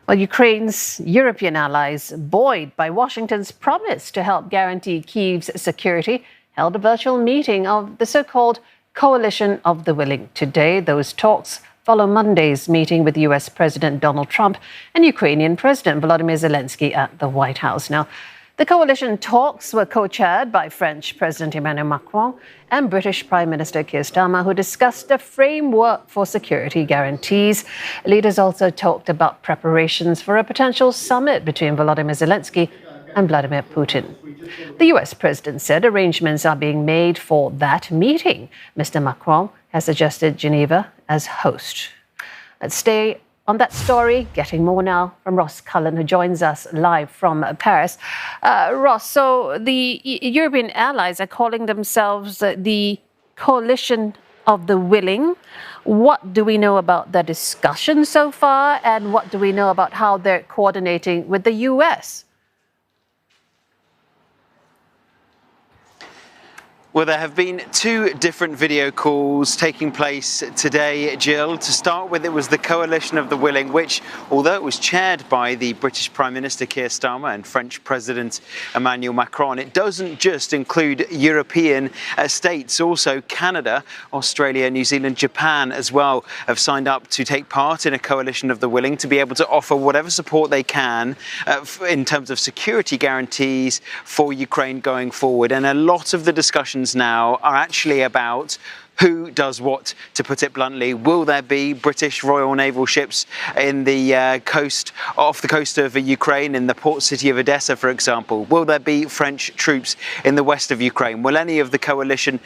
Well, Ukraine's European allies, buoyed by Washington's promise to help guarantee Kyiv's security, held a virtual meeting of the so-called Coalition of the Willing. Today, those talks follow Monday's meeting with US President Donald Trump and Ukrainian President Volodymyr Zelenskyy at the White House. Now, the coalition talks were co-chaired by French President Emmanuel Macron and British Prime Minister Keir Starmer, who discussed a framework for security guarantees. Leaders also talked about preparations for a potential summit between Volodymyr Zelenskyy and Vladimir Putin. The US president said arrangements are being made for that meeting. Mr. Macron has suggested Geneva as host. Let's stay on that story, getting more now from Ross Cullen, who joins us live from Paris. Ross, so the European allies are calling themselves the Coalition of the Willing. What do we know about the discussion so far, and what do we know about how they're coordinating with the US? Well, there have been two different video calls taking place today, Jill. To start with, it was the Coalition of the Willing, which, although it was chaired by the British Prime Minister Keir Starmer and French President Emmanuel Macron, it doesn't just include European states. Also, Canada, Australia, New Zealand, Japan as well have signed up to take part in a Coalition of the Willing to be able to offer whatever support they can in terms of security guarantees for Ukraine going forward. And a lot of the discussions now are actually about who does what, to put it bluntly. Will there be British Royal Naval ships in the off the coast of Ukraine, in the port city of Odessa, for example? Will there be French troops in the west of Ukraine? Will any of the coalition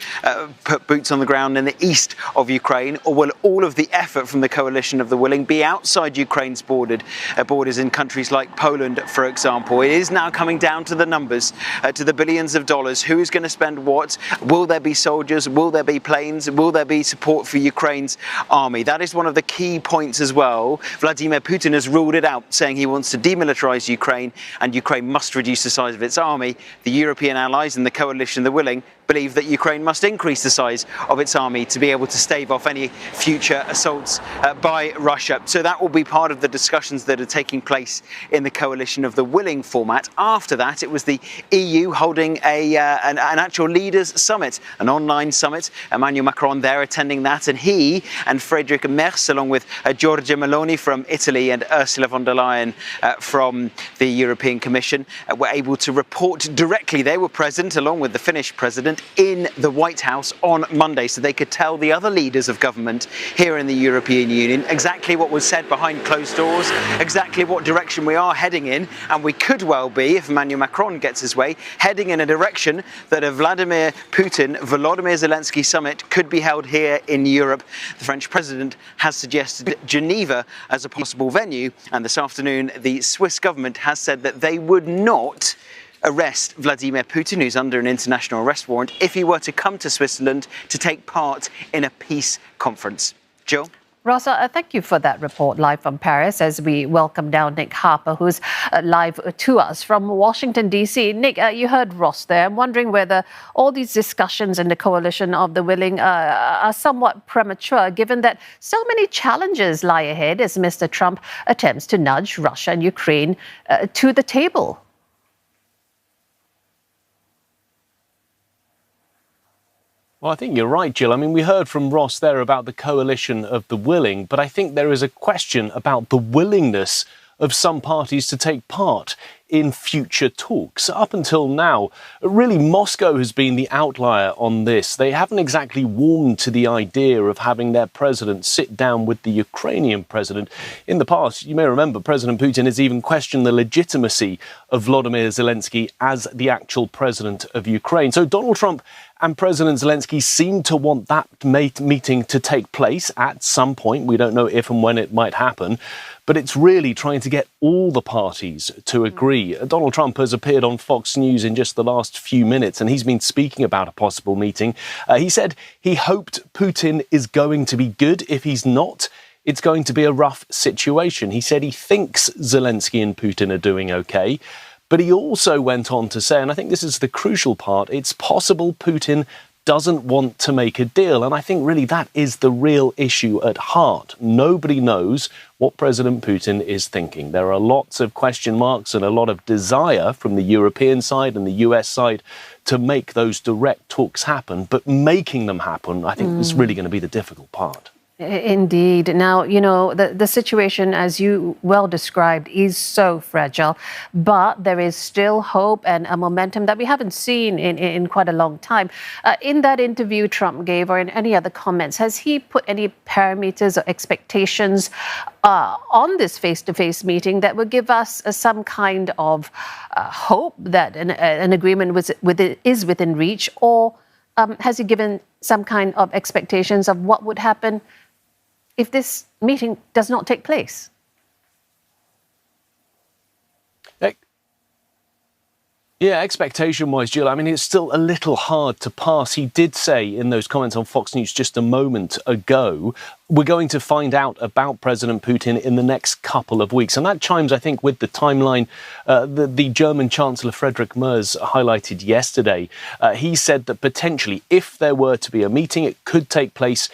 put boots on the ground in the east of Ukraine? Or will all of the effort from the Coalition of the Willing be outside Ukraine's borders in countries like Poland, for example? It is now coming down to the numbers, to the billions of dollars. Who is going to spend what? Will there be soldiers? Will there be planes? Will there be support for Ukraine's army? That is one of the key points as well. Vladimir Putin has ruled it out, saying he wants to demilitarize Ukraine and Ukraine must reduce the size of its army. The European allies and the Coalition of the Willing believe that Ukraine must increase the size of its army to be able to stave off any future assaults by Russia. So that will be part of the discussions that are taking place in the Coalition of the Willing format. After that, it was the EU holding an actual leaders summit, an online summit. Emmanuel Macron there attending that, and he and Friedrich Merz, along with Giorgia Meloni from Italy and Ursula von der Leyen from the European Commission, were able to report directly. They were present, along with the Finnish president, in the White House on Monday, so they could tell the other leaders of government here in the European Union exactly what was said behind closed doors, exactly what direction we are heading in, and we could well be, if Emmanuel Macron gets his way, heading in a direction that a Vladimir Putin, Volodymyr Zelenskyy summit could be held here in Europe. The French president has suggested Geneva as a possible venue, and this afternoon the Swiss government has said that they would not arrest Vladimir Putin, who's under an international arrest warrant, if he were to come to Switzerland to take part in a peace conference. Jill? Rosa, thank you for that report live from Paris as we welcome now Nick Harper, who's live to us from Washington, D.C. Nick, you heard Ross there. I'm wondering whether all these discussions in the Coalition of the Willing are somewhat premature, given that so many challenges lie ahead as Mr. Trump attempts to nudge Russia and Ukraine to the table. Well, I think you're right, Jill. I mean, we heard from Ross there about the Coalition of the Willing, but I think there is a question about the willingness of some parties to take part in future talks. Up until now, really, Moscow has been the outlier on this. They haven't exactly warmed to the idea of having their president sit down with the Ukrainian president. In the past, you may remember, President Putin has even questioned the legitimacy of Volodymyr Zelenskyy as the actual president of Ukraine. So Donald Trump and President Zelenskyy seem to want that meeting to take place at some point. We don't know if and when it might happen, but it's really trying to get all the parties to agree. Donald Trump has appeared on Fox News in just the last few minutes, and he's been speaking about a possible meeting. He said he hoped Putin is going to be good. If he's not, it's going to be a rough situation. He said he thinks Zelenskyy and Putin are doing okay. But he also went on to say, and I think this is the crucial part, it's possible Putin doesn't want to make a deal. And I think really that is the real issue at heart. Nobody knows what President Putin is thinking. There are lots of question marks and a lot of desire from the European side and the US side to make those direct talks happen. But making them happen, I think, is really going to be the difficult part. Indeed. Now, you know, the situation, as you well described, is so fragile, but there is still hope and a momentum that we haven't seen in quite a long time. In that interview Trump gave, or in any other comments, has he put any parameters or expectations on this face-to-face meeting that would give us some kind of hope that an agreement is within reach, or has he given some kind of expectations of what would happen if this meeting does not take place? Yeah, expectation-wise, Jill, I mean, it's still a little hard to pass. He did say in those comments on Fox News just a moment ago, we're going to find out about President Putin in the next couple of weeks. And that chimes, I think, with the timeline the German Chancellor Friedrich Merz highlighted yesterday. He said that potentially, if there were to be a meeting, it could take place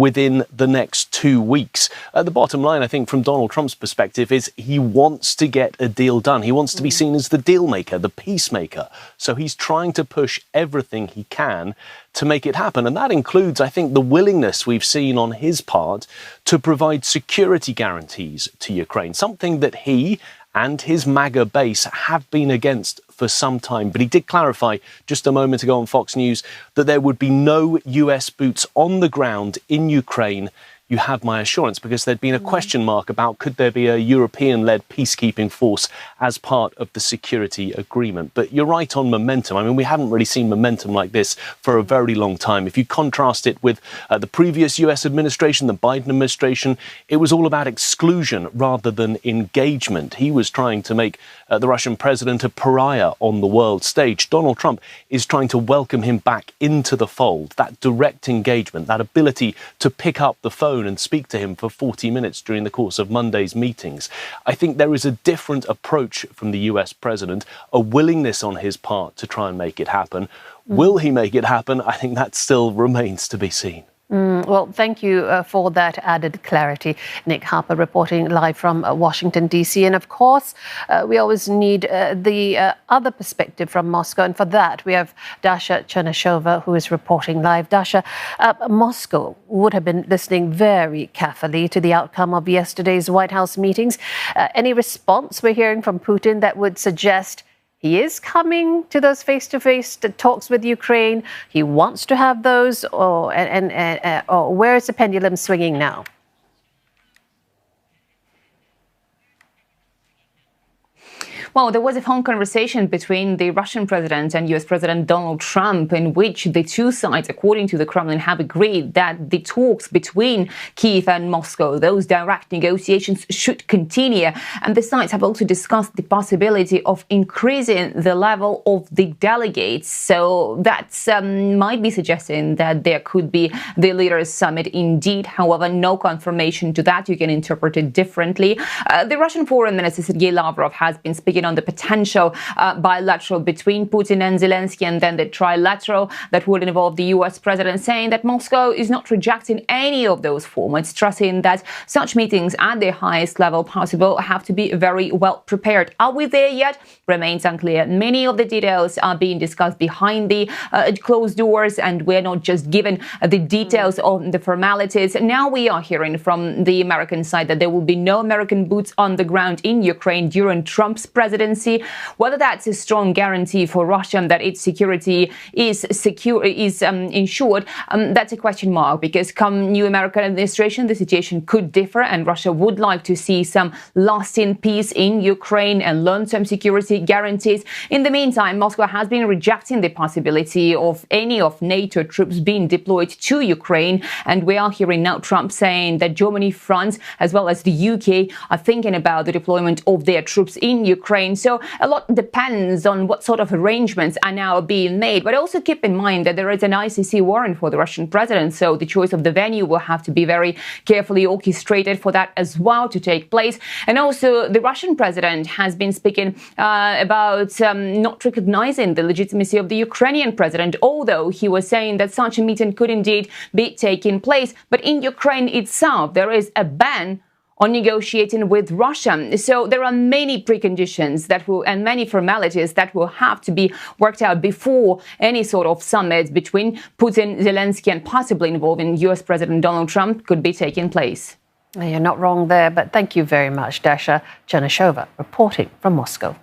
within the next 2 weeks. The bottom line, I think, from Donald Trump's perspective is he wants to get a deal done. He wants to be seen as the deal maker, the peacemaker. So he's trying to push everything he can to make it happen. And that includes, I think, the willingness we've seen on his part to provide security guarantees to Ukraine, something that he and his MAGA base have been against for some time. But he did clarify just a moment ago on Fox News that there would be no US boots on the ground in Ukraine. You have my assurance, because there'd been a question mark about could there be a European-led peacekeeping force as part of the security agreement. But you're right on momentum. I mean, we haven't really seen momentum like this for a very long time. If you contrast it with the previous US administration, the Biden administration, it was all about exclusion rather than engagement. He was trying to make the Russian president a pariah on the world stage. Donald Trump is trying to welcome him back into the fold. That direct engagement, that ability to pick up the phone and speak to him for 40 minutes during the course of Monday's meetings. I think there is a different approach from the US president, a willingness on his part to try and make it happen. Will he make it happen? I think that still remains to be seen. Well, thank you for that added clarity. Nick Harper reporting live from Washington, D.C. And of course, we always need the other perspective from Moscow. And for that, we have Dasha Chernyshova, who is reporting live. Dasha, Moscow would have been listening very carefully to the outcome of yesterday's White House meetings. Any response we're hearing from Putin that would suggest he is coming to those face-to-face talks with Ukraine? He wants to have those, or where is the pendulum swinging now? Well, there was a phone conversation between the Russian president and US President Donald Trump, in which the two sides, according to the Kremlin, have agreed that the talks between Kyiv and Moscow, those direct negotiations, should continue. And the sides have also discussed the possibility of increasing the level of the delegates. So that might be suggesting that there could be the leaders' summit indeed. However, no confirmation to that. You can interpret it differently. The Russian Foreign Minister Sergei Lavrov has been speaking on the potential bilateral between Putin and Zelenskyy, and then the trilateral that would involve the US president, saying that Moscow is not rejecting any of those formats, stressing that such meetings at the highest level possible have to be very well prepared. Are we there yet? Remains unclear. Many of the details are being discussed behind the closed doors, and we're not just given the details of the formalities. Now we are hearing from the American side that there will be no American boots on the ground in Ukraine during Trump's presidency. Whether that's a strong guarantee for Russia that its security is ensured, that's a question mark, because come new American administration, the situation could differ, and Russia would like to see some lasting peace in Ukraine and long-term security guarantees. In the meantime, Moscow has been rejecting the possibility of any of NATO troops being deployed to Ukraine, and we are hearing now Trump saying that Germany, France, as well as the UK are thinking about the deployment of their troops in Ukraine. Ukraine. So a lot depends on what sort of arrangements are now being made. But also keep in mind that there is an ICC warrant for the Russian president. So the choice of the venue will have to be very carefully orchestrated for that as well to take place. And also the Russian president has been speaking about not recognizing the legitimacy of the Ukrainian president, although he was saying that such a meeting could indeed be taking place. But in Ukraine itself, there is a ban on negotiating with Russia. So there are many preconditions and many formalities that will have to be worked out before any sort of summit between Putin, Zelenskyy, and possibly involving US President Donald Trump could be taking place. You're not wrong there, but thank you very much, Dasha Chernyshova, reporting from Moscow.